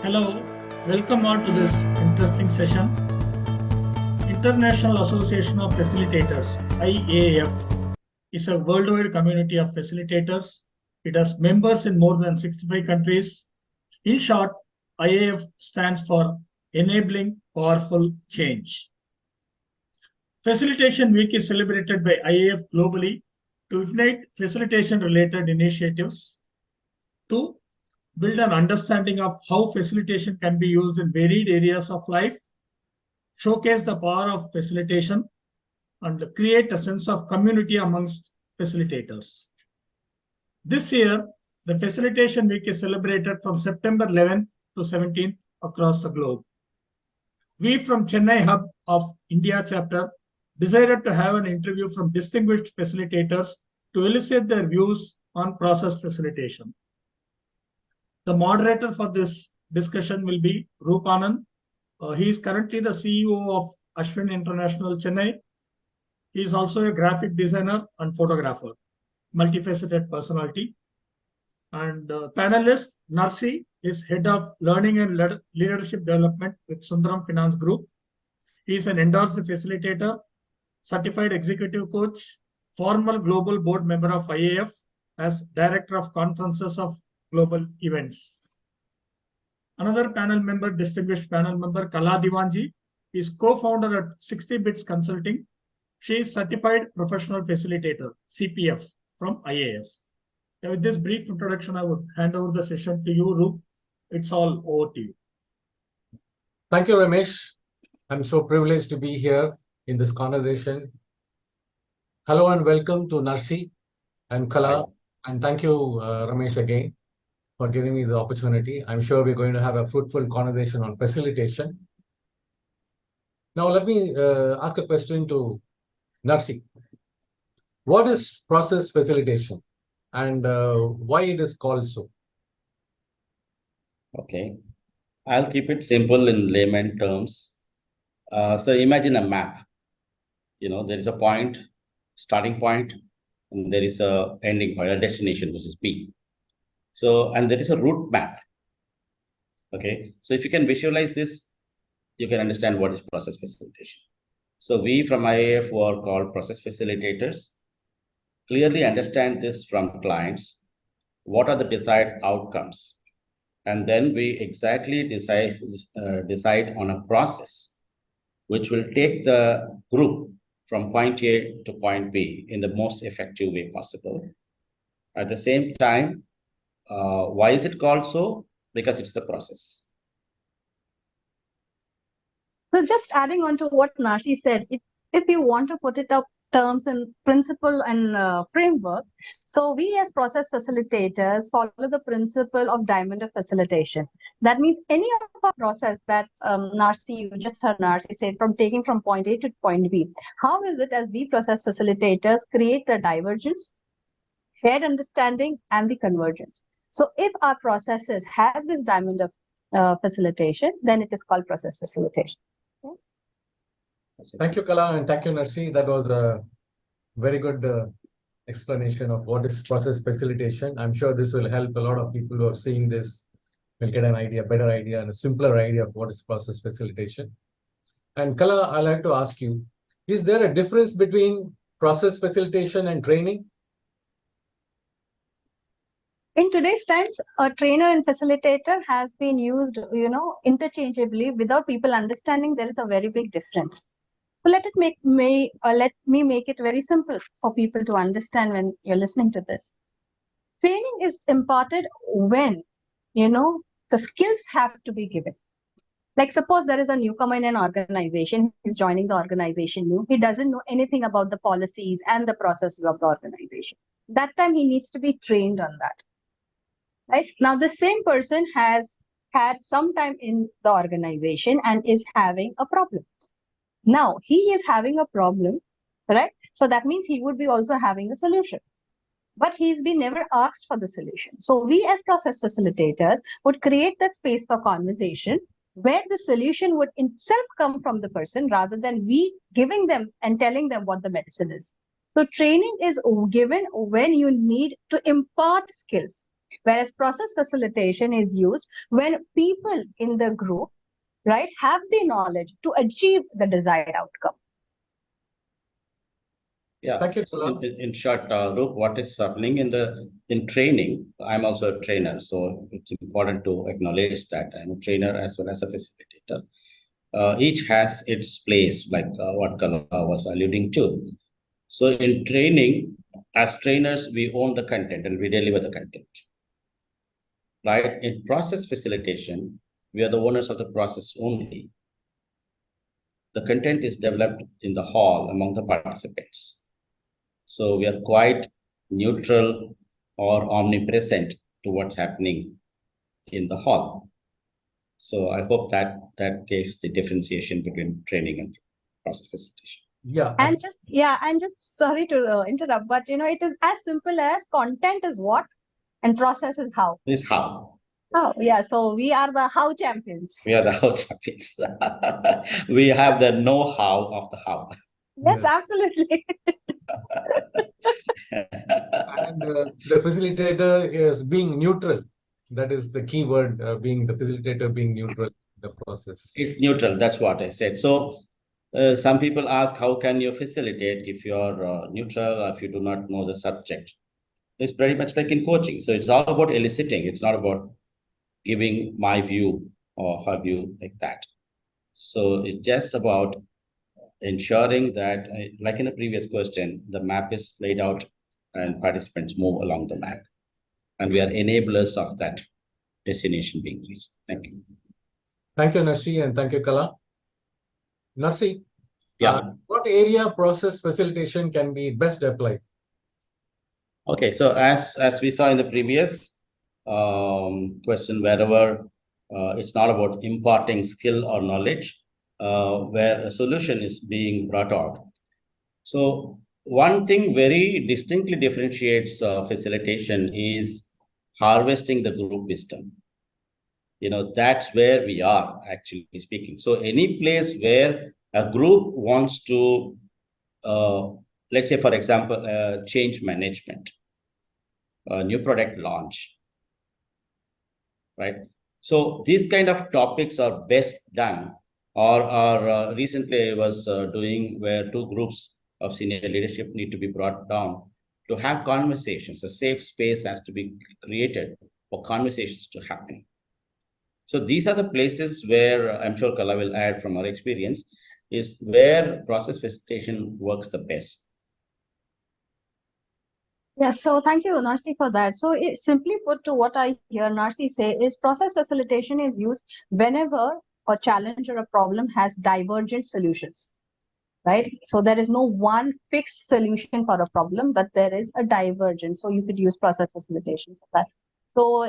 Hello, welcome all to this interesting session. International Association of Facilitators, IAF, is a worldwide community of facilitators. It has members in more than 65 countries. In short, IAF stands for Enabling Powerful Change. Facilitation Week is celebrated by IAF globally to ignite facilitation-related initiatives, to build an understanding of how facilitation can be used in varied areas of life, showcase the power of facilitation, and create a sense of community amongst facilitators. This year, the Facilitation Week is celebrated from September 11th to 17th across the globe. We from Chennai Hub of India chapter decided to have an interview from distinguished facilitators to elicit their views on process facilitation. The moderator for this discussion will be Roop Anand. He is currently the CEO of Ashwin International Chennai. He is also a graphic designer and photographer, multifaceted personality. And panelist Narsi is head of learning and leadership development with Sundaram Finance Group. He is an endorsed facilitator, certified executive coach, former global board member of IAF as director of conferences of global events. Another panel member, distinguished panel member, Kala Diwanji, is co-founder at 60 Bits Consulting. She is certified professional facilitator, CPF, from IAF. Now, with this brief introduction, I would hand over the session to you, Roop. It's all over to you. Thank you, Ramesh. I'm so privileged to be here in this conversation. Hello and welcome to Narsi and Kala. And thank you, Ramesh, again, for giving me the opportunity. I'm sure we're going to have a fruitful conversation on facilitation. Now, let me ask a question to Narsi. What is process facilitation and why it is called so? Okay, I'll keep it simple in layman terms. So imagine a map. There is a point, starting point, and there is a ending point, a destination, which is P. So, and there is a route map. Okay, so if you can visualize this, you can understand what is process facilitation. So we from IAF who are called process facilitators clearly understand this from clients. What are the desired outcomes? And then we exactly decide on a process which will take the group from point A to point B in the most effective way possible. At the same time, why is it called so? Because it's the process. So just adding on to what Narsi said, if you want to put it up terms and principle and framework, so we as process facilitators follow the principle of diamond of facilitation. That means any of our process that you just heard Narsi say, from taking from point A to point B, how is it as we process facilitators create the divergence, shared understanding, and the convergence? So if our processes have this diamond of facilitation, then it is called process facilitation. Thank you, Kala, and thank you, Narsi. That was a very good explanation of what is process facilitation. I'm sure this will help a lot of people who are seeing this will get an idea, better idea, and a simpler idea of what is process facilitation. And Kala, I'd like to ask you, is there a difference between process facilitation and training? In today's times, a trainer and facilitator has been used, interchangeably without people understanding there is a very big difference. So let me make it very simple for people to understand when you're listening to this. Training is imparted when, the skills have to be given. Like suppose there is a newcomer in an organization, he's joining the organization new, he doesn't know anything about the policies and the processes of the organization. That time he needs to be trained on that. Right? Now, the same person has had some time in the organization and is having a problem. Now, he is having a problem, right? So that means he would be also having a solution. But he's been never asked for the solution. So we as process facilitators would create that space for conversation where the solution would itself come from the person rather than we giving them and telling them what the medicine is. So training is given when you need to impart skills. Whereas process facilitation is used when people in the group, right, have the knowledge to achieve the desired outcome. Yeah. Thank you, So Kala. in short, Roop, what is happening in training? I'm also a trainer, so it's important to acknowledge that I'm a trainer as well as a facilitator. Each has its place, like what Kala was alluding to. So in training, as trainers, we own the content and we deliver the content. Right? In process facilitation, we are the owners of the process only. The content is developed in the hall among the participants. So we are quite neutral or omnipresent to what's happening in the hall. So I hope that gives the differentiation between training and process facilitation. Yeah. And just sorry to interrupt, but it is as simple as content is what and process is how. This is how. Oh, yeah. So we are the how champions. We are the how champions. We have the know-how of the how. Yes, absolutely. And the facilitator is being neutral. That is the key word, being the facilitator being neutral in the process. It's neutral. That's what I said. So some people ask, how can you facilitate if you're neutral or if you do not know the subject? It's pretty much like in coaching. So it's all about eliciting. It's not about giving my view or her view like that. So it's just about ensuring that, like in the previous question, the map is laid out and participants move along the map. And we are enablers of that destination being reached. Thank you. Thank you, Narsi, and thank you, Kala. Narsi, Yeah. what area process facilitation can be best applied? Okay, so as we saw in the previous question, wherever it's not about imparting skill or knowledge, where a solution is being brought out. So one thing very distinctly differentiates facilitation is harvesting the group wisdom. That's where we are actually speaking. So any place where a group wants to, let's say, for example, change management, new product launch, right? So these kind of topics are best done, or recently I was doing where two groups of senior leadership need to be brought down to have conversations. A safe space has to be created for conversations to happen. So these are the places where I'm sure Kala will add from our experience, is where process facilitation works the best. Yes, so thank you, Narsi, for that. So simply put, to what I hear Narsi say is process facilitation is used whenever a challenge or a problem has divergent solutions, right? So there is no one fixed solution for a problem, but there is a divergence. So you could use process facilitation for that. So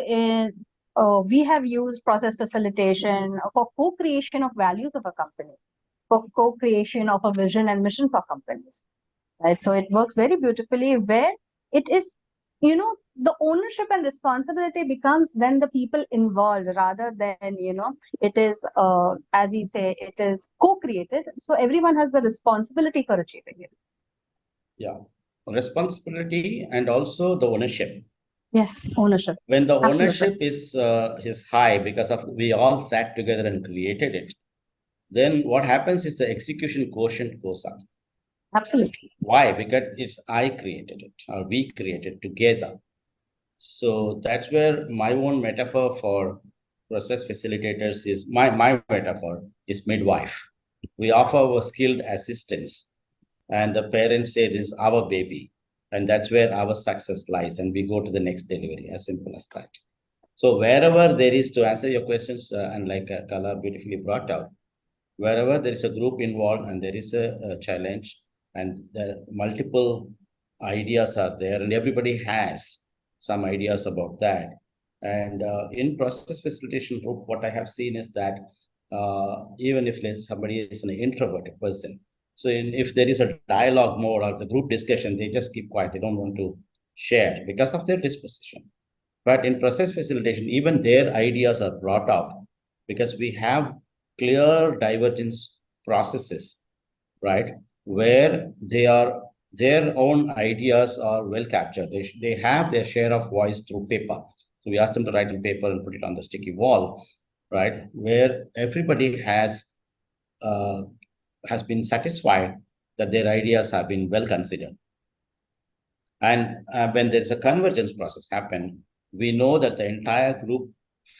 we have used process facilitation for co-creation of values of a company, for co-creation of a vision and mission for companies, right? So it works very beautifully where it is, the ownership and responsibility becomes then the people involved rather than, it is, as we say, it is co-created. So everyone has the responsibility for achieving it. Yeah, responsibility and also the ownership. Yes, ownership. When the Absolutely. ownership is high because of we all sat together and created it, then what happens is the execution quotient goes up. Absolutely. Why? Because it's I created it or we created together. So that's where my own metaphor for process facilitators is my metaphor is midwife. We offer our skilled assistance, and the parents say this is our baby, and that's where our success lies, and we go to the next delivery. As simple as that. So wherever there is, to answer your questions, and like Kala beautifully brought out, wherever there is a group involved and there is a challenge and the multiple ideas are there and everybody has some ideas about that. And in process facilitation group, what I have seen is that even if somebody is an introverted person, so if there is a dialogue mode or the group discussion, they just keep quiet. They don't want to share because of their disposition. But in process facilitation, even their ideas are brought out because we have clear divergence processes, right? Where their own ideas are well captured. They have their share of voice through paper. So we asked them to write on paper and put it on the sticky wall, right? Where everybody has been satisfied that their ideas have been well considered. And when there's a convergence process happen, we know that the entire group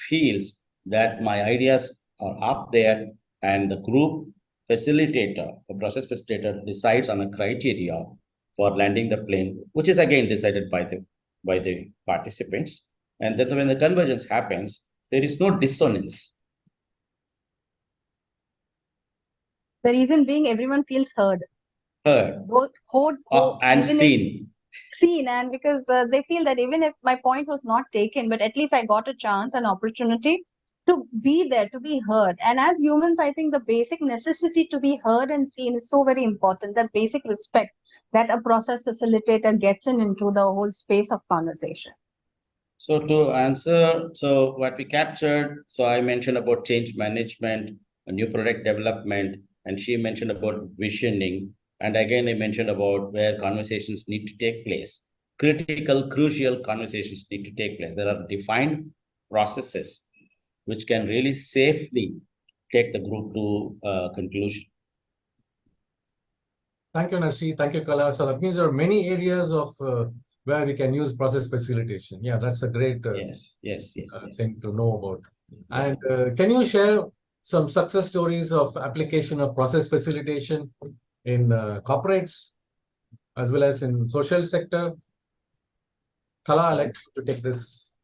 feels that my ideas are up there, and the group facilitator, the process facilitator, decides on a criteria for landing the plane, which is again decided by the participants. And then when the convergence happens, there is no dissonance. The reason being everyone feels heard. Both And seen. And because they feel that even if my point was not taken, but at least I got a chance, an opportunity to be there, to be heard. And as humans, I think the basic necessity to be heard and seen is so very important, that basic respect that a process facilitator gets into the whole space of conversation. So to answer, so what we captured, so I mentioned about change management, a new product development, and she mentioned about visioning. And again, I mentioned about where conversations need to take place. Critical, crucial conversations need to take place. There are defined processes which can really safely take the group to conclusion. Thank you, Narsi. Thank you, Kala. So that means there are many areas of where we can use process facilitation. Yeah, that's a great yes. thing to know about. And can you share some success stories of application of process facilitation in corporates as well as in social sector? Kala, I'd like you to take this.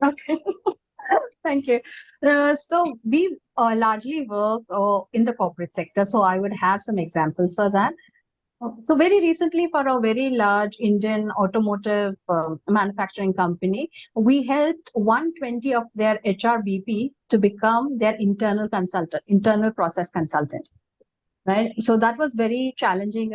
Okay. Thank you. So we largely work in the corporate sector. So I would have some examples for that. So very recently, for a very large Indian automotive manufacturing company, we helped 120 of their HR VP to become their internal consultant, internal process consultant. Right. So that was very challenging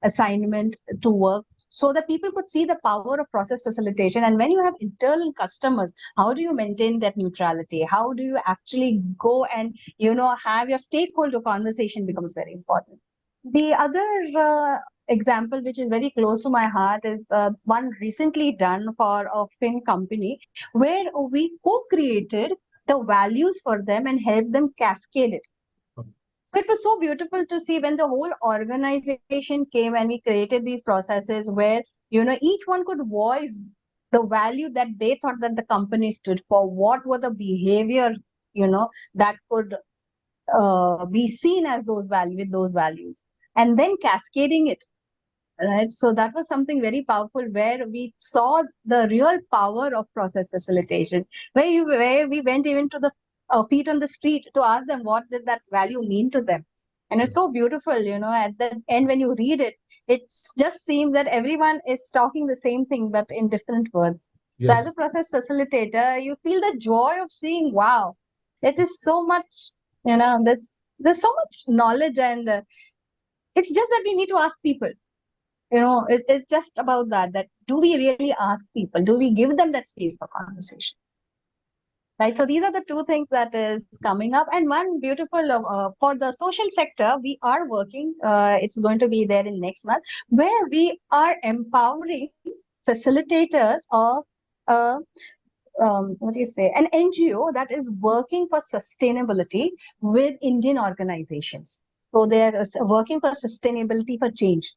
assignment to work, so that people could see the power of process facilitation. And when you have internal customers, how do you maintain that neutrality? How do you actually go and, have your stakeholder conversation becomes very important. The other example, which is very close to my heart, is one recently done for a film company, where we co-created the values for them and helped them cascade it. So it was so beautiful to see when the whole organization came and we created these processes where, each one could voice the value that they thought that the company stood for, what were the behaviors, that could be seen as those values, and then cascading it. Right. So that was something very powerful, where we saw the real power of process facilitation, where we went even to the feet on the street to ask them what did that value mean to them. And it's so beautiful, at the end when you read it, it just seems that everyone is talking the same thing, but in different words. Yes. So as a process facilitator, you feel the joy of seeing, wow, it is so much, there's so much knowledge, and it's just that we need to ask people. It's just about that do we really ask people? Do we give them that space for conversation? Right. So these are the two things that is coming up. And one beautiful for the social sector, we are working, it's going to be there in next month, where we are empowering facilitators of an NGO that is working for sustainability with Indian organizations. So they're working for sustainability for change.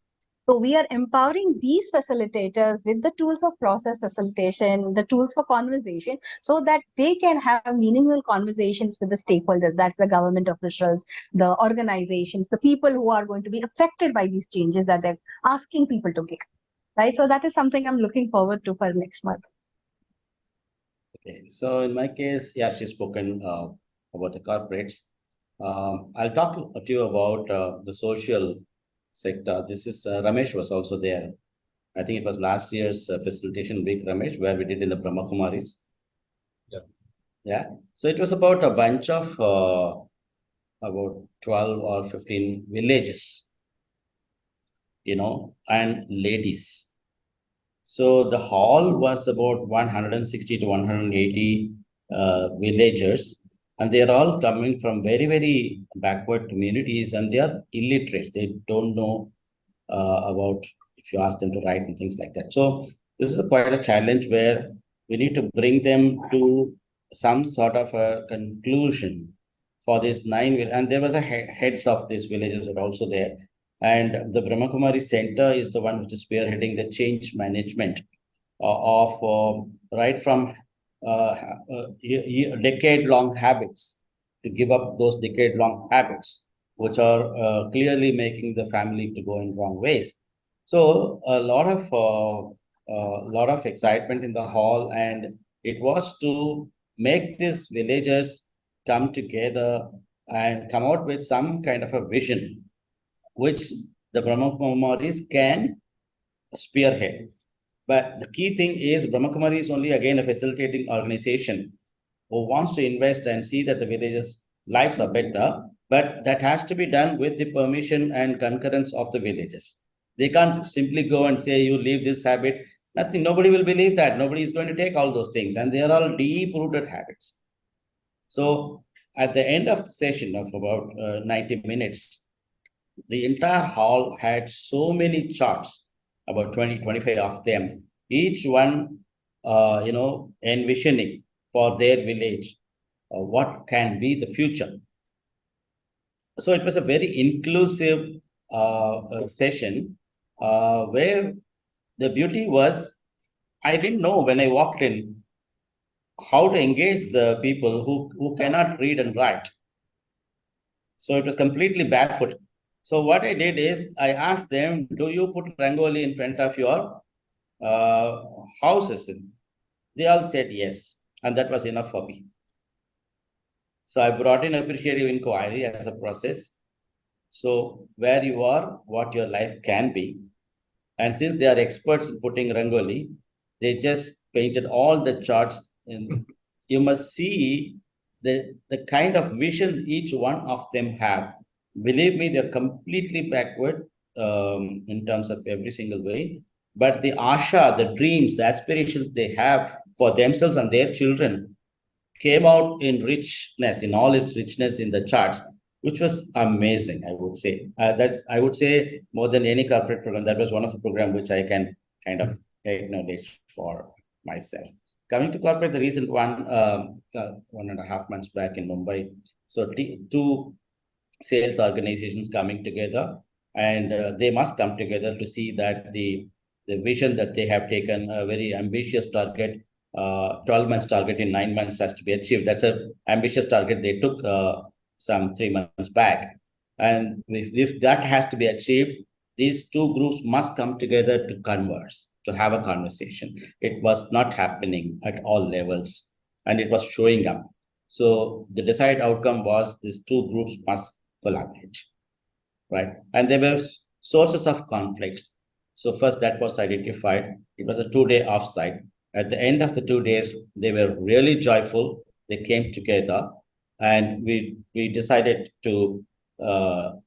So we are empowering these facilitators with the tools of process facilitation, the tools for conversation, so that they can have meaningful conversations with the stakeholders. That's the government officials, the organizations, the people who are going to be affected by these changes that they're asking people to make. Right. So that is something I'm looking forward to for next month. Okay. So in my case, she's spoken about the corporates. I'll talk to you about the social sector. This is Ramesh was also there. I think it was last year's Facilitation Week, Ramesh, where we did in the Brahma Kumaris. Yeah. So it was about a bunch of about 12 or 15 villages, and ladies. So the hall was about 160 to 180 villagers. And they're all coming from very, very backward communities, and they are illiterate. They don't know about, if you ask them to write and things like that. So this is quite a challenge, where we need to bring them to some sort of a conclusion for these 9, and there was a heads of these villages are also there. And the Brahmakumari Center is the one which is spearheading the change management of right from decade-long habits to give up those decade-long habits, which are clearly making the family to go in wrong ways. So a lot of excitement in the hall, and it was to make these villagers come together and come out with some kind of a vision, which the Brahmakumaris can spearhead. But the key thing is Brahmakumari is only again a facilitating organization who wants to invest and see that the villagers' lives are better, but that has to be done with the permission and concurrence of the villagers. They can't simply go and say, you leave this habit. Nothing, nobody will believe that. Nobody is going to take all those things. And they are all deep-rooted habits. So at the end of the session of about 90 minutes, the entire hall had so many charts, about 20, 25 of them, each one, envisioning for their village, what can be the future. So it was a very inclusive session where the beauty was, I didn't know when I walked in how to engage the people who cannot read and write. So it was completely barefoot. So what I did is I asked them, do you put Rangoli in front of your houses? They all said yes. And that was enough for me. So I brought in appreciative inquiry as a process. So where you are, what your life can be. And since they are experts in putting Rangoli, they just painted all the charts. And you must see the kind of vision each one of them have. Believe me, they're completely backward in terms of every single way. But the asha, the dreams, the aspirations they have for themselves and their children came out in richness, in all its richness in the charts, which was amazing, I would say. I would say more than any corporate program, that was one of the programs which I can kind of acknowledge for myself. Coming to corporate, the recent one, 1.5 months back in Mumbai. So two sales organizations coming together, and they must come together to see that the vision that they have taken, a very ambitious target, 12 months target in 9 months has to be achieved. That's an ambitious target they took some 3 months back. And if that has to be achieved, these two groups must come together to converse, to have a conversation. It was not happening at all levels, and it was showing up. So the desired outcome was these two groups must collaborate, right? And there were sources of conflict. So first that was identified. It was a 2-day offsite. At the end of the 2 days, they were really joyful. They came together, and we decided to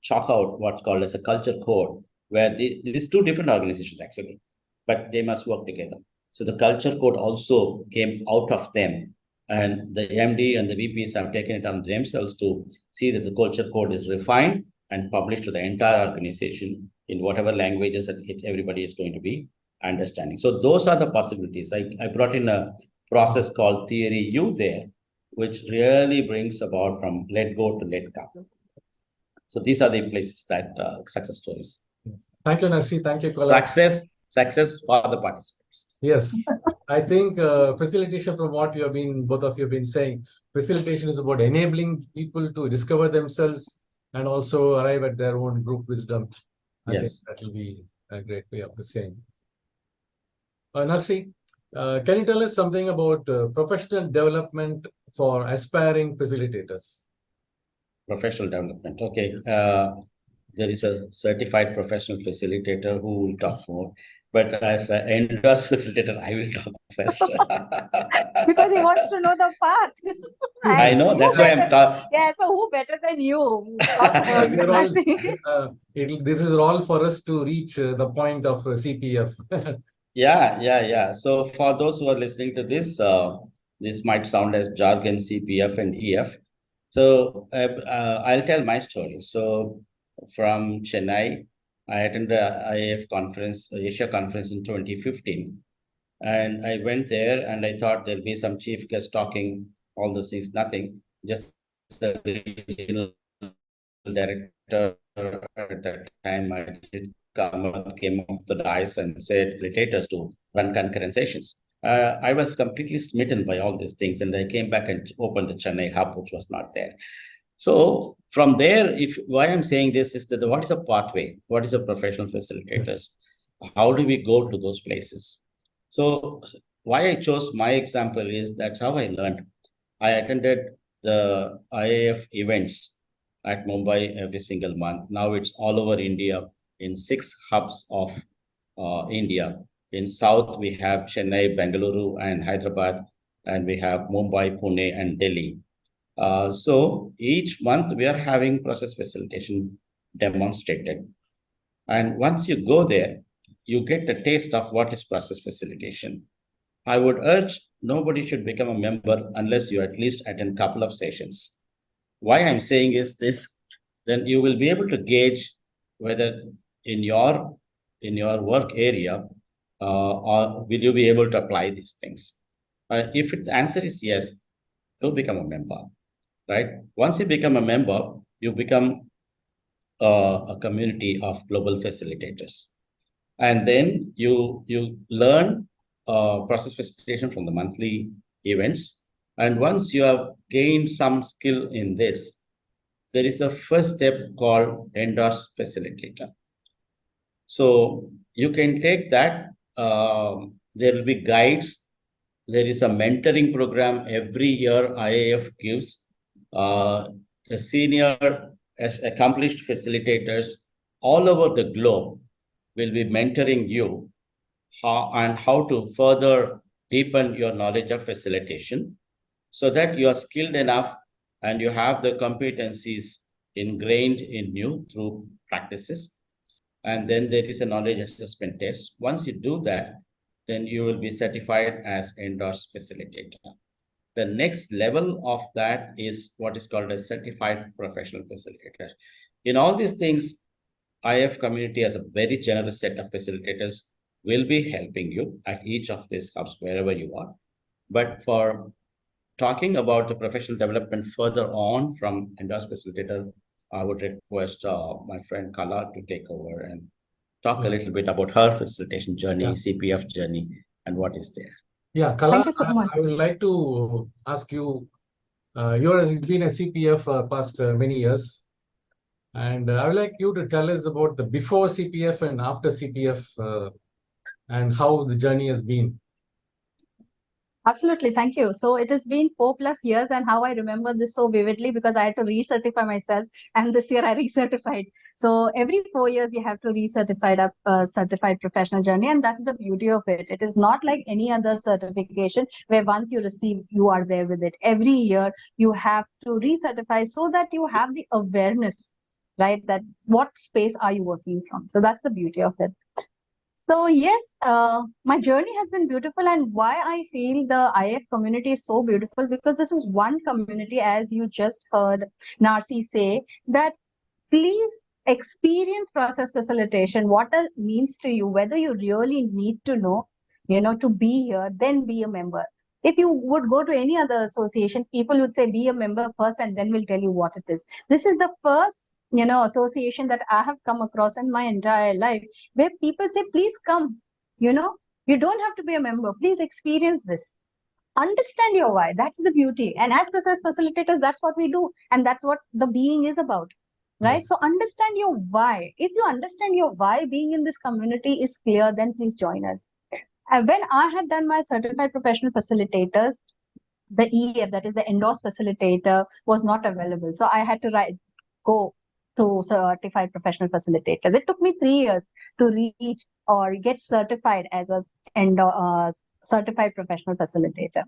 chalk out what's called as a culture code, where these two different organizations actually, but they must work together. So the culture code also came out of them, and the MD and the VPs have taken it on themselves to see that the culture code is refined and published to the entire organization in whatever languages that everybody is going to be understanding. So those are the possibilities. I brought in a process called Theory U there, which really brings about from let go to let go. So these are the places that success stories. Thank you, Narsi. Thank you, Kala. Success for the participants. Yes, I think facilitation, from what both of you have been saying, facilitation is about enabling people to discover themselves and also arrive at their own group wisdom. I think that will be a great way of saying. Narsi, can you tell us something about professional development for aspiring facilitators? Professional development. Okay. Yes. There is a certified professional facilitator who will talk more. But as an endorsed facilitator, I will talk first. Because he wants to know the path. I know, that's why I'm talking. Yeah, so who better than you? Talk about this is all for us to reach the point of CPF. Yeah. So for those who are listening to this, this might sound as jargon, CPF and EF. So I'll tell my story. So from Chennai, I attended the IAF conference, Asia conference in 2015. And I went there and I thought there'll be some chief guest talking, all those things, nothing. Just the regional director at that time, Ajit Kamath, came off the dais and said, facilitators to run concurrent sessions. I was completely smitten by all these things, and I came back and opened the Chennai hub, which was not there. So from there, why I'm saying this is that what is a pathway? What is a professional facilitators? Yes. How do we go to those places? So why I chose my example is that's how I learned. I attended the IAF events at Mumbai every single month. Now it's all over India in 6 hubs of India. In South, we have Chennai, Bengaluru, and Hyderabad, and we have Mumbai, Pune, and Delhi. So each month we are having process facilitation demonstrated. And once you go there, you get a taste of what is process facilitation. I would urge nobody should become a member unless you at least attend a couple of sessions. Why I'm saying is this, then you will be able to gauge whether in your work area, or will you be able to apply these things. If the answer is yes, do become a member, right? Once you become a member, you become a community of global facilitators. And then you learn process facilitation from the monthly events. And once you have gained some skill in this, there is the first step called endorsed facilitator. So you can take that. There will be guides. There is a mentoring program every year IAF gives. The senior accomplished facilitators all over the globe will be mentoring you how to further deepen your knowledge of facilitation so that you are skilled enough and you have the competencies ingrained in you through practices. And then there is a knowledge assessment test. Once you do that, then you will be certified as endorsed facilitator. The next level of that is what is called a certified professional facilitator. In all these things, IF community has a very generous set of facilitators will be helping you at each of these hubs wherever you are. But for talking about the professional development further on from endorsed facilitator, I would request my friend Kala to take over and talk a little bit about her facilitation journey, CPF journey, and what is there. Yeah, Kala, Thank you so much. I would like to ask you, you've been a CPF for past many years. And I would like you to tell us about the before CPF and after CPF and how the journey has been. Absolutely. Thank you. So it has been 4+ years, and how I remember this so vividly because I had to recertify myself, and this year I recertified. So every 4 years we have to recertify a certified professional journey, and that's the beauty of it. It is not like any other certification where once you receive, you are there with it. Every year you have to recertify so that you have the awareness, right? That what space are you working from? So that's the beauty of it. So yes, my journey has been beautiful, and why I feel the IF community is so beautiful, because this is one community, as you just heard Narsi say, that please experience process facilitation, what it means to you, whether you really need to know, to be here, then be a member. If you would go to any other associations, people would say be a member first and then we'll tell you what it is. This is the first association that I have come across in my entire life where people say, please come, you don't have to be a member, please experience this, understand your why. That's the beauty. And as process facilitators, that's what we do, and that's what the being is about, right? Yes. So understand your why. If you understand your why being in this community is clear, then please join us. And when I had done my certified professional facilitators, the EF, that is the endorsed facilitator, was not available. So I had to go to certified professional facilitators. It took me 3 years to reach or get certified as a certified professional facilitator.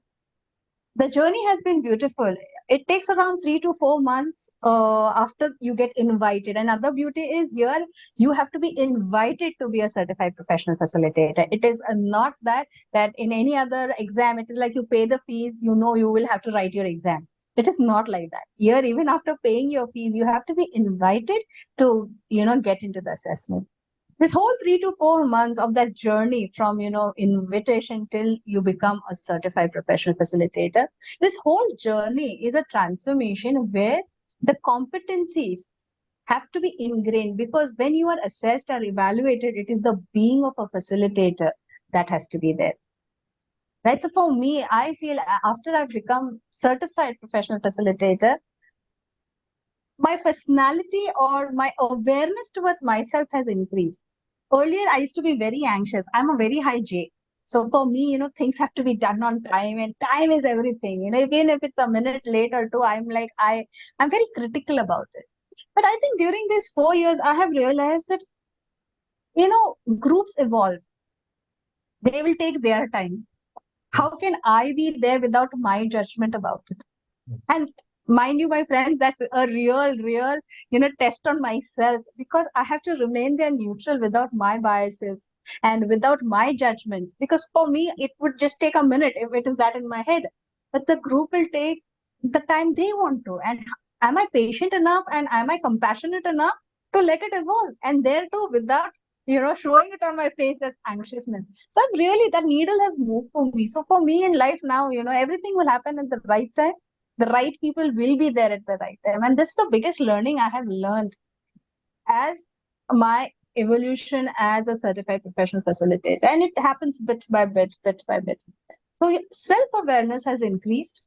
The journey has been beautiful. It takes around 3 to 4 months after you get invited. Another beauty is here, you have to be invited to be a certified professional facilitator. It is not that in any other exam, it is like you pay the fees, you will have to write your exam. It is not like that. Here, even after paying your fees, you have to be invited to, get into the assessment. This whole 3 to 4 months of that journey from, invitation till you become a certified professional facilitator, this whole journey is a transformation where the competencies have to be ingrained, because when you are assessed or evaluated, it is the being of a facilitator that has to be there. Right. So for me, I feel after I've become certified professional facilitator, my personality or my awareness towards myself has increased. Earlier, I used to be very anxious. I'm a very high J. So for me, things have to be done on time, and time is everything. Even if it's a minute late or two, I'm very critical about it. But I think during these 4 years, I have realized that, groups evolve. They will take their time. How Yes. can I be there without my judgment about it? Yes. And mind you, my friends, that's a real, test on myself, because I have to remain there neutral without my biases and without my judgments. Because for me, it would just take a minute if it is that in my head. But the group will take the time they want to. And am I patient enough and am I compassionate enough to let it evolve? And there too, without showing it on my face as anxiousness. So I'm really, that needle has moved for me. So for me in life now, everything will happen at the right time. The right people will be there at the right time. And this is the biggest learning I have learned as my evolution as a certified professional facilitator. And it happens bit by bit, bit by bit. So self-awareness has increased,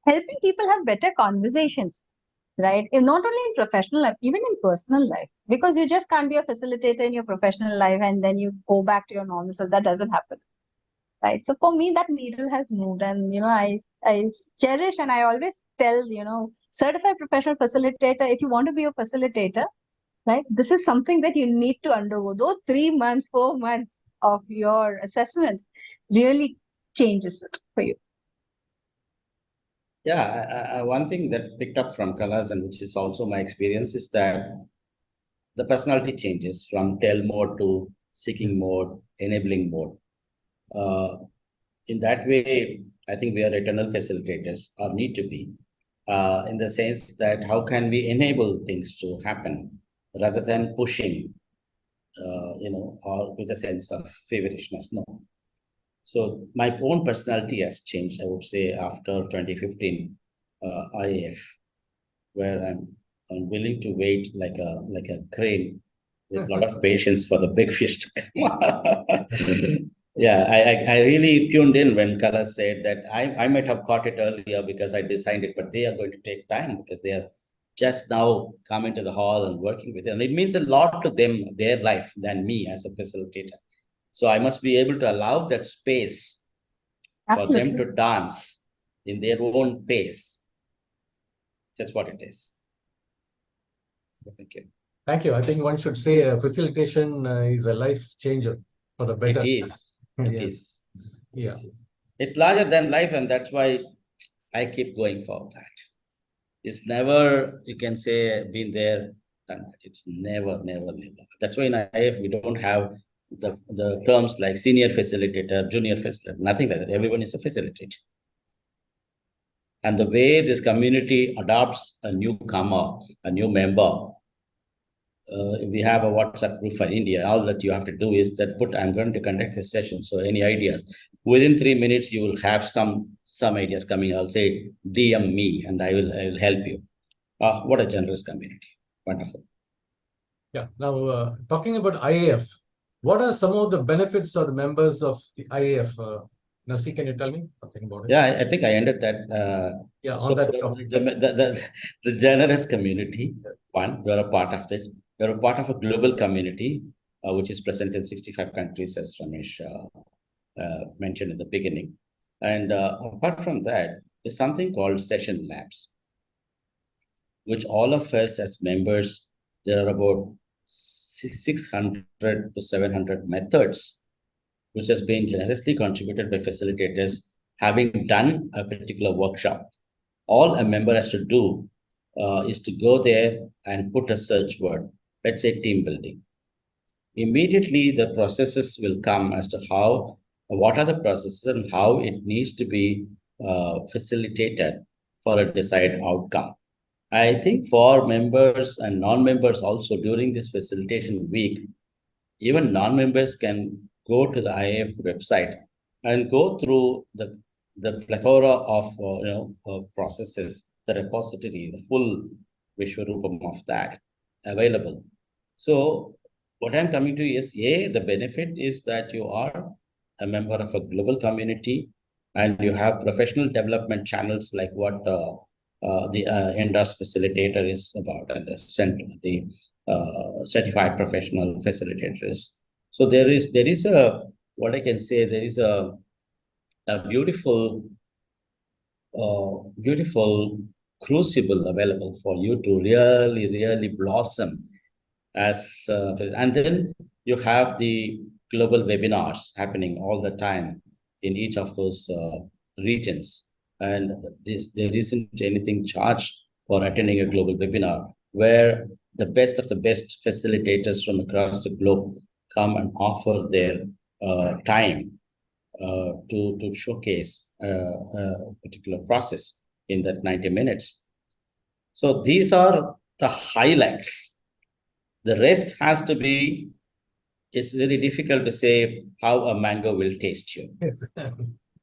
helping people have better conversations, right? And not only in professional life, even in personal life, because you just can't be a facilitator in your professional life and then you go back to your normal self. That doesn't happen. Right. So for me, that needle has moved, and I cherish, and I always tell, certified professional facilitator, if you want to be a facilitator, right, this is something that you need to undergo. Those 3 months, 4 months of your assessment really changes it for you. Yeah, one thing that picked up from Kala's, and which is also my experience, is that the personality changes from tell mode to seeking mode, enabling mode. In that way, I think we are eternal facilitators, or need to be, in the sense that how can we enable things to happen rather than pushing, or with a sense of favorishness. No. So my own personality has changed, I would say, after 2015 IAF, where I'm willing to wait like a crane with a lot of patience for the big fish to come. Yeah, I really tuned in when Kala said that I might have caught it earlier because I designed it, but they are going to take time because they are just now coming to the hall and working with it. And it means a lot to them, their life, than me as a facilitator. So I must be able to allow that space for them to dance in their own pace. That's what it is. Thank you. Thank you. I think one should say facilitation is a life changer for the better. It is. It Yes. is. Yeah. It's larger than life, and that's why I keep going for that. It's never, you can say, been there, done that. It's never. That's why in IF we don't have the terms like senior facilitator, junior facilitator, nothing like that. Everyone is a facilitator. And the way this community adopts a newcomer, a new member, we have a WhatsApp group for India. All that you have to do is that I'm going to conduct this session. So any ideas? Within 3 minutes, you will have some ideas coming. I'll say, DM me and I will help you. What a generous community. Wonderful. Yeah. Now, talking about IAF, what are some of the benefits of the members of the IAF? Narsi, can you tell me something about it? Yeah, I think I ended that. Yeah, on so that topic. the generous community, one, you're a part of it. You're a part of a global community, which is present in 65 countries, as Ramesh mentioned in the beginning. And apart from that, there's something called session labs, which all of us as members, there are about 600 to 700 methods, which has been generously contributed by facilitators having done a particular workshop. All a member has to do is to go there and put a search word, let's say team building. Immediately, the processes will come as to what are the processes and how it needs to be facilitated for a desired outcome. I think for members and non-members also during this facilitation week, even non-members can go to the IAF website and go through the plethora of processes, the repository, the full Vishwarupam of that available. So what I'm coming to is, the benefit is that you are a member of a global community and you have professional development channels like what the NDAS facilitator is about, and the certified professional facilitators. So there is a, what I can say, there is a beautiful crucible available for you to really blossom as and then you have the global webinars happening all the time in each of those regions, and there isn't anything charged for attending a global webinar, where the best of the best facilitators from across the globe come and offer their time to showcase a particular process in that 90 minutes. So these are the highlights. The rest has to be, it's very difficult to say how a mango will taste you. Yes.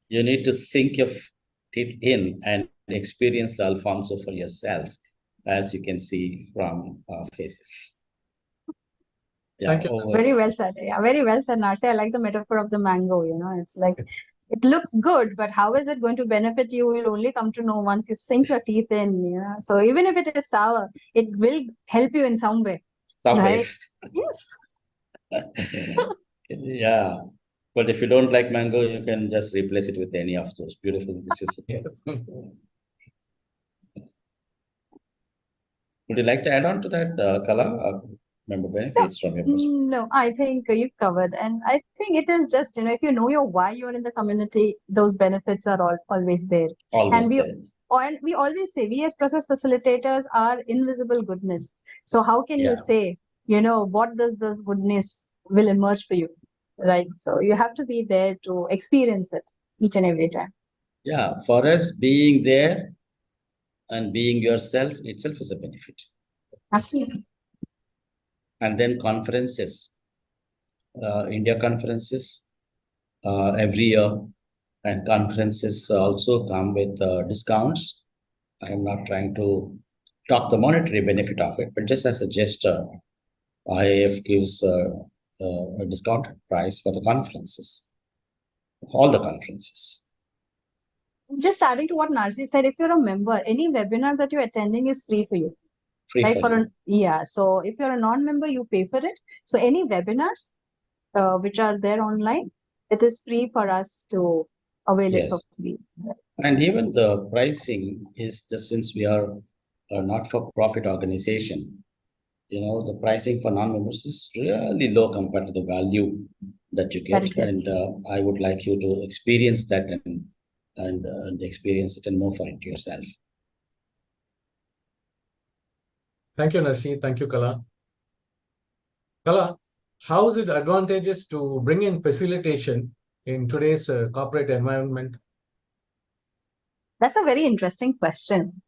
You need to sink your teeth in and experience the Alfonso for yourself, as you can see from our faces. Thank you. Very well said. Yeah, very well said, Narsi. I like the metaphor of the mango. It's like, it looks good, but how is it going to benefit you? You'll only come to know once you sink your teeth in. So even if it is sour, it will help you in some way. Some Right? ways. Yes. Yeah. But if you don't like mango, you can just replace it with any of those beautiful dishes. Yes. Would you like to add on to that, Kala? Member benefits from your perspective? No, I think you've covered. And I think it is just, if you know your why you're in the community, those benefits are always there. Always And there. and we always say, we as process facilitators are invisible goodness. So how can you Yeah. say, what does this goodness will emerge for you? Right. So you have to be there to experience it each and every time. Yeah. For us, being there and being yourself itself is a benefit. Absolutely. And then conferences, India conferences every year, and conferences also come with discounts. I am not trying to talk the monetary benefit of it, but just as a gesture, IAF gives a discount price for the conferences, all the conferences. Just adding to what Narsi said, if you're a member, any webinar that you're attending is free for you. Free Right? for you. So if you're a non-member, you pay for it. So any webinars which are there online, it is free for us to avail it for Yes. free. And even the pricing is just, since we are a not-for-profit organization, the pricing for non-members is really low compared to the value that you get. That is. And I would like you to experience that and experience it and know for it yourself. Thank you, Narsi. Thank you, Kala. Kala, how is it advantageous to bring in facilitation in today's corporate environment? That's a very interesting question.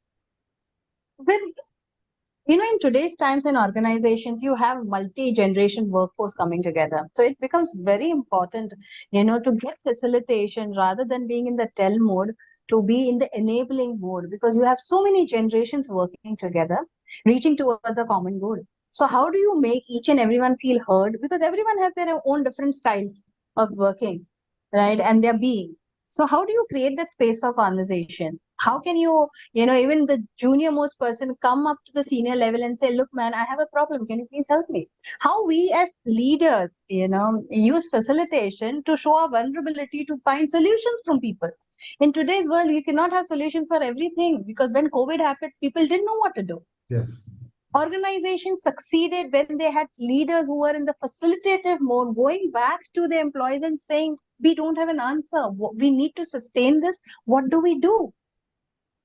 In today's times in organizations, you have multi-generation workforce coming together. So it becomes very important, to get facilitation rather than being in the tell mode, to be in the enabling mode, because you have so many generations working together, reaching towards a common goal. So how do you make each and everyone feel heard? Because everyone has their own different styles of working, right? And their being. So how do you create that space for conversation? How can you, even the junior most person come up to the senior level and say, look, man, I have a problem. Can you please help me? How we as leaders, use facilitation to show our vulnerability to find solutions from people. In today's world, you cannot have solutions for everything, because when COVID happened, people didn't know what to do. Yes. Organizations succeeded when they had leaders who were in the facilitative mode, going back to the employees and saying, we don't have an answer. We need to sustain this. What do we do?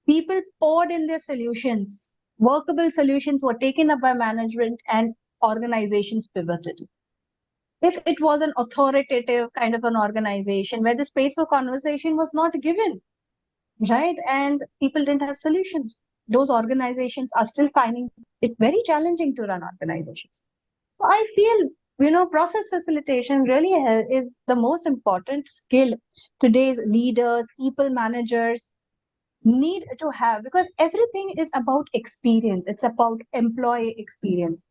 People poured in their solutions. Workable solutions were taken up by management, and organizations pivoted. If it was an authoritative kind of an organization where the space for conversation was not given, right, and people didn't have solutions, those organizations are still finding it very challenging to run organizations. So I feel process facilitation really is the most important skill today's leaders, people managers need to have, because everything is about experience. It's about employee experience,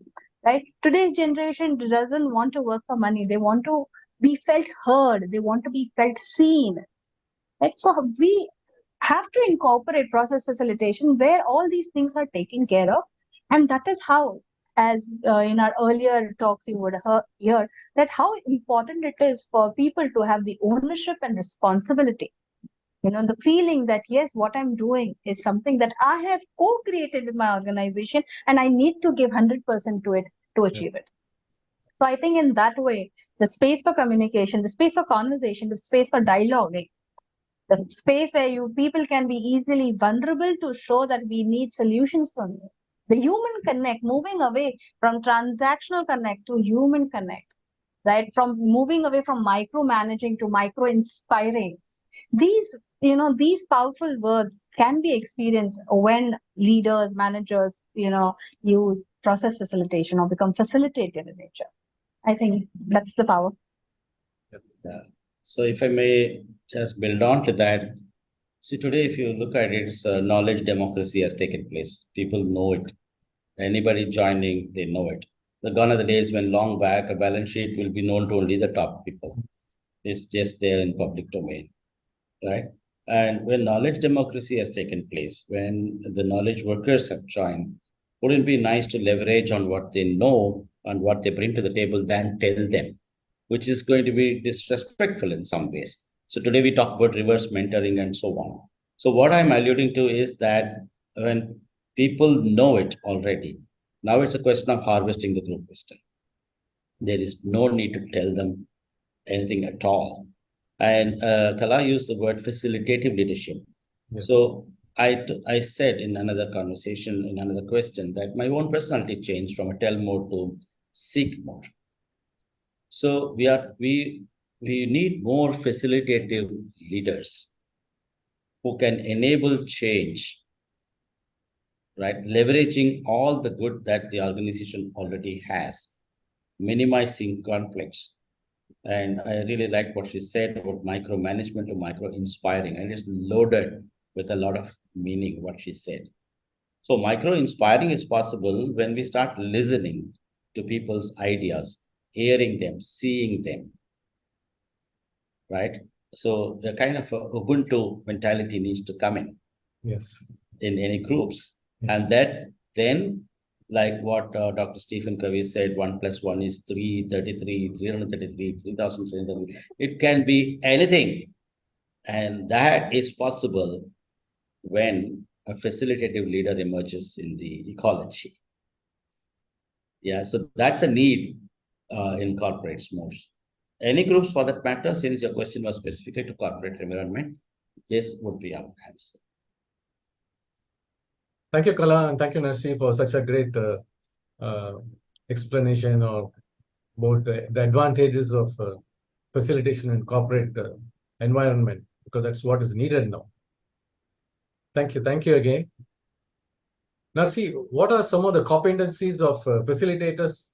right? Today's generation doesn't want to work for money. They want to be felt heard. They want to be felt seen, right? So we have to incorporate process facilitation where all these things are taken care of. And that is how, as in our earlier talks, you would hear that how important it is for people to have the ownership and responsibility. The feeling that, yes, what I'm doing is something that I have co-created with my organization and I need to give 100% to it to achieve it. So I think in that way, the space for communication, the space for conversation, the space for dialoguing, the space where people can be easily vulnerable to show that we need solutions from you. The human connect, moving away from transactional connect to human connect, right? From moving away from micromanaging to micro inspiring. These powerful words can be experienced when leaders, managers, use process facilitation or become facilitative in nature. I think that's the power. Yeah. So if I may just build on to that, see, today, if you look at it, it's knowledge democracy has taken place. People know it. Anybody joining, they know it. Gone are the days when long back a balance sheet will be known to only the top people. It's just there in public domain, right? And when knowledge democracy has taken place, when the knowledge workers have joined, wouldn't it be nice to leverage on what they know and what they bring to the table than tell them, which is going to be disrespectful in some ways. So today we talk about reverse mentoring and so on. So what I'm alluding to is that when people know it already, now it's a question of harvesting the group wisdom. There is no need to tell them anything at all. And Kala used the word facilitative leadership. Yes. So I said in another conversation, in another question, that my own personality changed from a tell more to seek more. So we need more facilitative leaders who can enable change, right? Leveraging all the good that the organization already has, minimizing conflicts. And I really like what she said about micromanagement to micro-inspiring, and it's loaded with a lot of meaning, what she said. So micro-inspiring is possible when we start listening to people's ideas, hearing them, seeing them, right? So the kind of Ubuntu mentality needs to come in. Yes. In any groups. Yes. And that then, like what Dr. Stephen Covey said, 1 + 1 is 333, 333, 3,333. It can be anything. And that is possible when a facilitative leader emerges in the ecology. Yeah, so that's a need in corporates most. Any groups for that matter, since your question was specifically to corporate environment, this would be our answer. Thank you, Kala, and thank you, Narsi, for such a great explanation of both the advantages of facilitation in corporate environment, because that's what is needed now. Thank you. Thank you again. Narsi, what are some of the competencies of facilitators?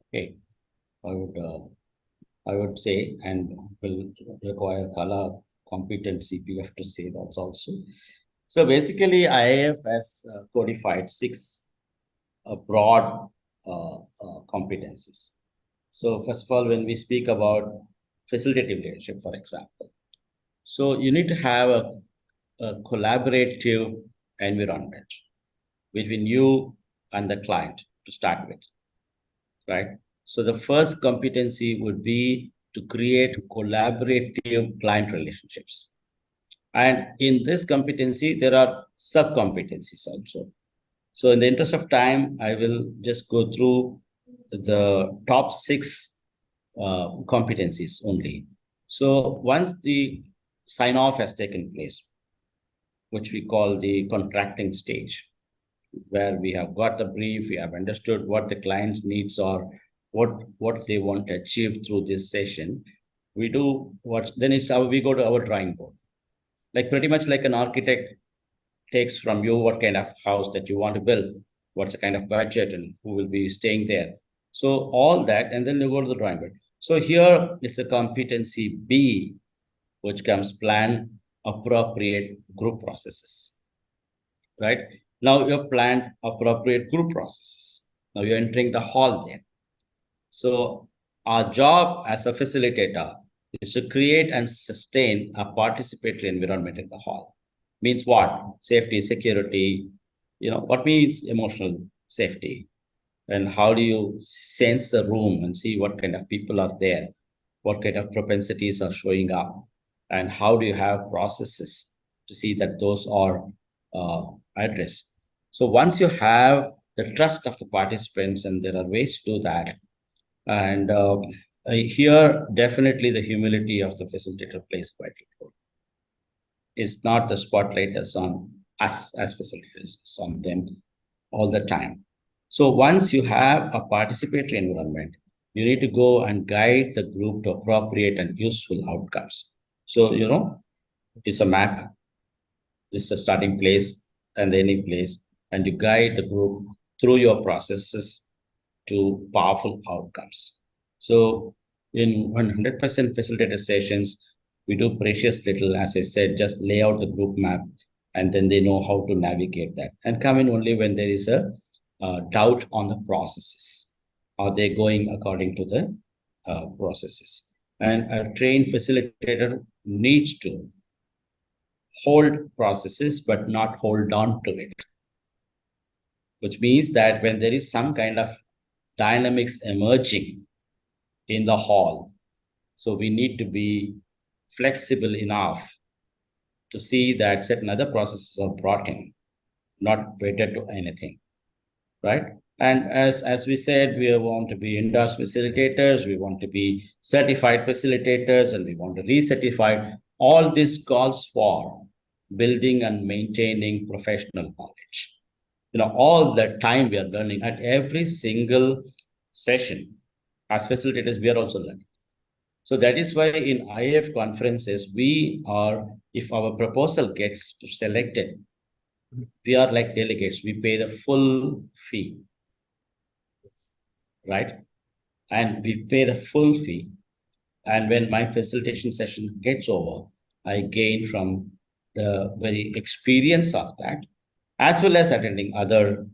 Okay, I would say, and will require Kala competency PF to say that also. So basically, IAF has codified 6 broad competencies. So first of all, when we speak about facilitative leadership, for example, so you need to have a collaborative environment between you and the client to start with, right? So the first competency would be to create collaborative client relationships. And in this competency, there are sub-competencies also. So in the interest of time, I will just go through the top 6 competencies only. So once the sign-off has taken place, which we call the contracting stage, where we have got the brief, we have understood what the client's needs are, what they want to achieve through this session, we do then we go to our drawing board. Like pretty much like an architect takes from you what kind of house that you want to build. what's the kind of budget and who will be staying there. So all that, and then you go to the drawing board. So here is a competency B, which comes plan appropriate group processes, right? Now you've planned appropriate group processes. Now you're entering the hall there. So our job as a facilitator is to create and sustain a participatory environment in the hall. Means what? Safety, security, what means emotional safety? And how do you sense the room and see what kind of people are there? What kind of propensities are showing up? And how do you have processes to see that those are addressed? So once you have the trust of the participants, and there are ways to do that, and here definitely the humility of the facilitator plays quite a role. It's not the spotlight is on us as facilitators, it's on them all the time. So once you have a participatory environment, you need to go and guide the group to appropriate and useful outcomes. So, it's a map. This is a starting place and any place, and you guide the group through your processes to powerful outcomes. So in 100% facilitated sessions, we do precious little, as I said, just lay out the group map, and then they know how to navigate that, and come in only when there is a doubt on the processes. Are they going according to the processes? And a trained facilitator needs to hold processes, but not hold on to it. Which means that when there is some kind of dynamics emerging in the hall, so we need to be flexible enough to see that certain other processes are brought in, not wedded to anything, right? And as we said, we want to be endorsed facilitators, we want to be certified facilitators, and we want to recertify. All this calls for building and maintaining professional knowledge. All the time we are learning at every single session. As facilitators, we are also learning. So that is why in IAF conferences, if our proposal gets selected, we are like delegates. We pay the full fee, right? And we pay the full fee. And when my facilitation session gets over, I gain from the very experience of that, as well as attending other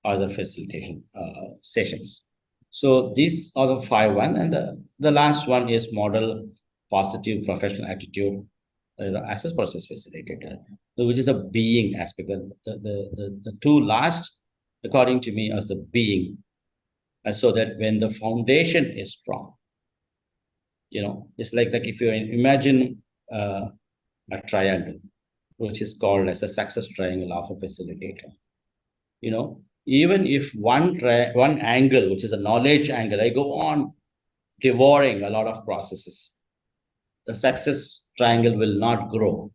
facilitation sessions. So these are the 5 and the last one is model positive professional attitude as a process facilitator, which is the being aspect. The two last, according to me, as the being, and so that when the foundation is strong, it's like if you imagine a triangle, which is called as a success triangle of a facilitator. Even if one angle, which is a knowledge angle, I go on devouring a lot of processes, the success triangle will not grow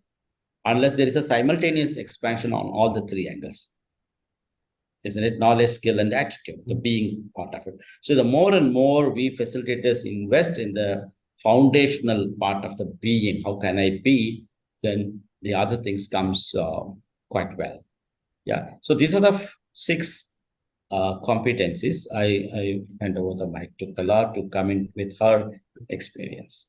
unless there is a simultaneous expansion on all the 3 angles. Isn't it? Knowledge, skill, and attitude, the being part of it. So the more and more we facilitators invest in the foundational part of the being, how can I be, then the other things comes quite well. Yeah. So these are the 6 competencies. I hand over the mic to Kala to come in with her experience.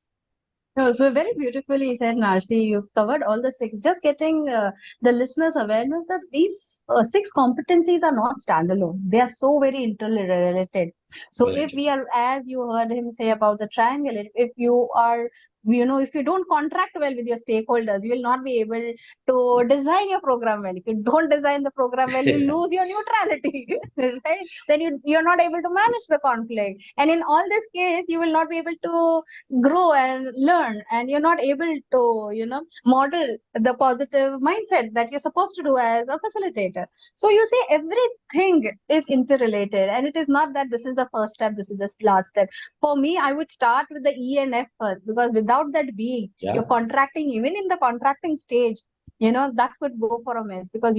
No, so very beautifully said, Narsi. You've covered all the 6. Just getting the listeners' awareness that these 6 competencies are not standalone. They are so very interrelated. So if we are, as you heard him say about the triangle, if you are, if you don't contract well with your stakeholders, you will not be able to design your program well. If you don't design the program well, you lose your neutrality, right? Then you're not able to manage the conflict. And in all this case, you will not be able to grow and learn, and you're not able to, model the positive mindset that you're supposed to do as a facilitator. So you see, everything is interrelated, and it is not that this is the first step, this is the last step. For me, I would start with the E and F first, because without that being, you're contracting, even in the contracting stage, that could go for a mess, because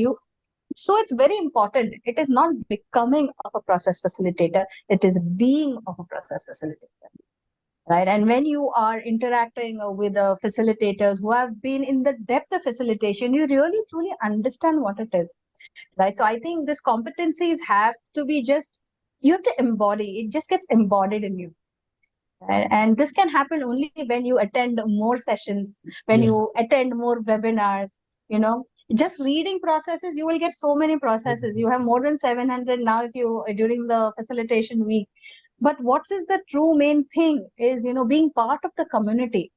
so it's very important. It is not becoming of a process facilitator, it is being of a process facilitator. Right. And when you are interacting with facilitators who have been in the depth of facilitation, you really truly understand what it is. right? So I think these competencies have to be you have to embody, it just gets embodied in you. And this can happen only when you attend more sessions, when Yes. you attend more webinars, just reading processes, you will get so many processes. You have more than 700 now if you during the facilitation week. But what is the true main thing is, being part of the community,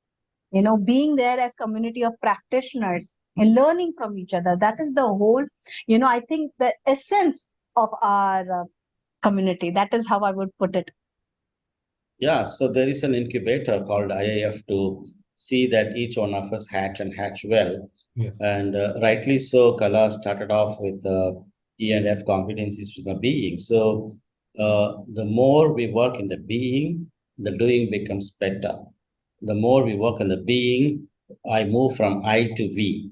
being there as community of practitioners and learning from each other. That is the whole, I think the essence of our community. That is how I would put it. Yeah, so there is an incubator called IIF to see that each one of us hatch well. Yes. And rightly so, Kala started off with E and F competencies for the being. So the more we work in the being, the doing becomes better. The more we work in the being, I move from I to we,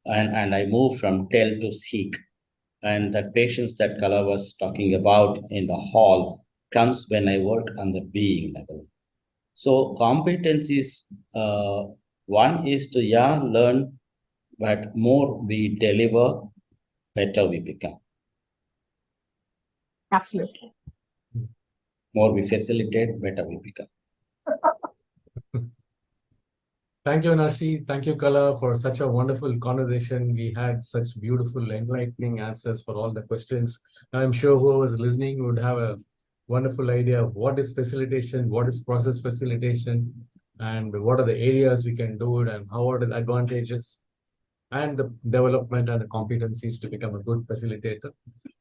and I move from tell to seek. And that patience that Kala was talking about in the hall comes when I work on the being level. So competencies, one is to learn, but more we deliver, better we become. Absolutely. More we facilitate, better we become. Thank you, Narsi. Thank you, Kala, for such a wonderful conversation. We had such beautiful, enlightening answers for all the questions. I'm sure whoever was listening would have a wonderful idea of what is facilitation, what is process facilitation, and what are the areas we can do it, and how are the advantages and the development and the competencies to become a good facilitator.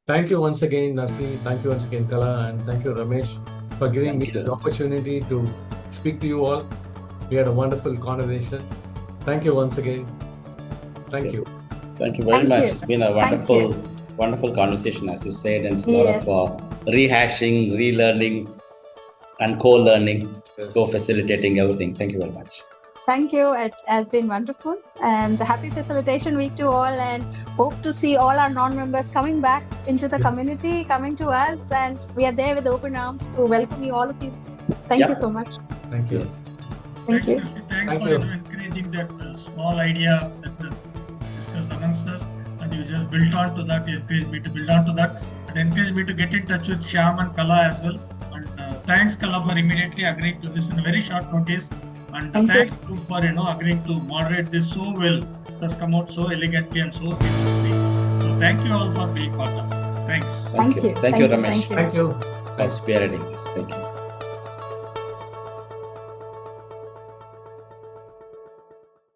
Thank you once again, Narsi. Thank you once again, Kala, and thank you, Ramesh, for giving me this opportunity to speak to you all. We had a wonderful conversation. Thank you once again. Thank you. Thank you very much. It's been a wonderful conversation, as you said, and it's a lot of rehashing, relearning, and co-learning, co-facilitating everything. Thank you very much. Thank you. It has been wonderful. And happy Facilitation Week to all, and hope to see all our non-members coming back into the community, coming to us, and we are there with open arms to welcome you, all of you. Thank you so much. Thank you. Thank you. Thanks for encouraging that small idea that discussed amongst us, and you just built on to that. You encouraged me to build on to that, and encouraged me to get in touch with Shyam and Kala as well. And thanks, Kala, for immediately agreeing to this in a very short notice. And thanks to for agreeing to moderate this so well. It has come out so elegantly and so seamlessly. So thank you all for being part of it. Thanks. Thank you. Thank you, Ramesh. Thank you. For spearheading this. Thank you.